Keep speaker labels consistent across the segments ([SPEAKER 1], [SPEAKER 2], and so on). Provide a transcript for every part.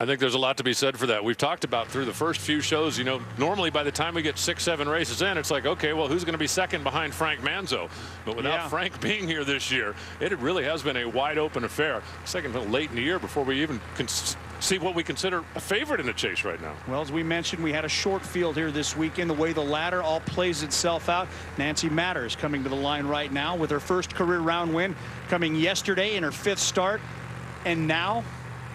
[SPEAKER 1] I think there's a lot to be said for that. We've talked about through the first few shows, you know, normally by the time we get 6-7 races in, it's like, okay, well, who's going to be second behind Frank Manzo? But without Frank being here this year, it really has been a wide open affair. Second late in the year before we even see what we consider a favorite in the chase right now.
[SPEAKER 2] Well, as we mentioned, we had a short field here this weekend. The way the ladder all plays itself out. Nancy Matters coming to the line right now with her first career round win coming yesterday in her 5th start. And now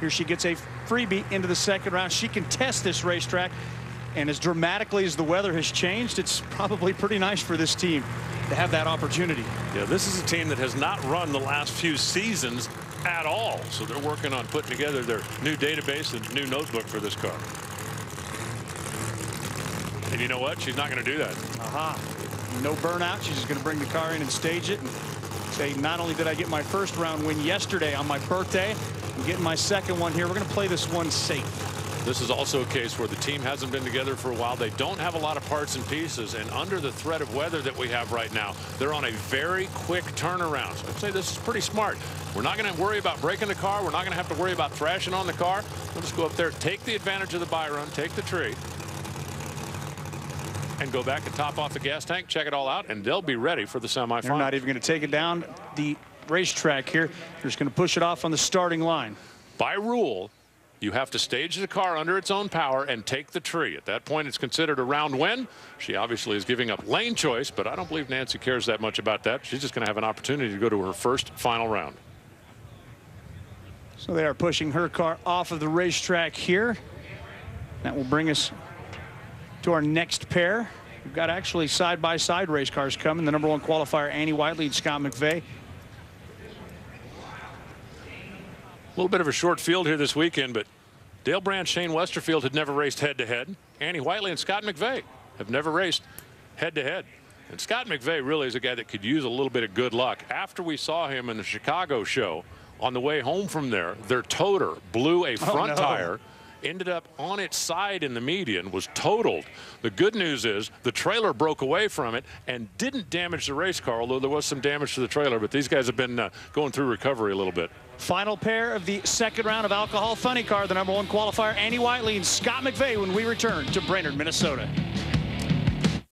[SPEAKER 2] here she gets a freebie into the second round. She can test this racetrack, and as dramatically as the weather has changed, it's probably pretty nice for this team to have that opportunity.
[SPEAKER 1] Yeah, this is a team that has not run the last few seasons at all, so they're working on putting together their new database and new notebook for this car. And you know what? She's not going to do that.
[SPEAKER 2] No burnout. She's just going to bring the car in and stage it and say, not only did I get my first round win yesterday on my birthday, I'm getting my second one here. We're going to play this one safe.
[SPEAKER 1] This is also a case where the team hasn't been together for a while. They don't have a lot of parts and pieces, and under the threat of weather that we have right now, they're on a very quick turnaround. So I'd say this is pretty smart. We're not going to worry about breaking the car. We're not going to have to worry about thrashing on the car. We'll just go up there, take the advantage of the buy run, take the tree, and go back and top off the gas tank, check it all out, and they'll be ready for the semifinals.
[SPEAKER 2] They're not even going to take it down the racetrack here. They're just going to push it off on the starting line.
[SPEAKER 1] By rule, you have to stage the car under its own power and take the tree. At that point, it's considered a round win. She obviously is giving up lane choice, but I don't believe Nancy cares that much about that. She's just going to have an opportunity to go to her first final round.
[SPEAKER 2] So they are pushing her car off of the racetrack here. That will bring us to our next pair. We've got actually side-by-side race cars coming. The #1 qualifier, Annie Whiteley and Scott McVeigh.
[SPEAKER 1] A little bit of a short field here this weekend, but Dale Branch, Shane Westerfield had never raced head-to-head. Annie Whiteley and Scott McVeigh have never raced head-to-head. And Scott McVeigh really is a guy that could use a little bit of good luck. After we saw him in the Chicago show, on the way home from there, their toter blew a front tire, ended up on its side in the median, was totaled. The good news is the trailer broke away from it and didn't damage the race car, although there was some damage to the trailer. But these guys have been going through recovery a little bit.
[SPEAKER 2] Final pair of the second round of Alcohol Funny Car, the #1 qualifier, Annie Whiteley and Scott McVeigh, when we return to Brainerd, Minnesota.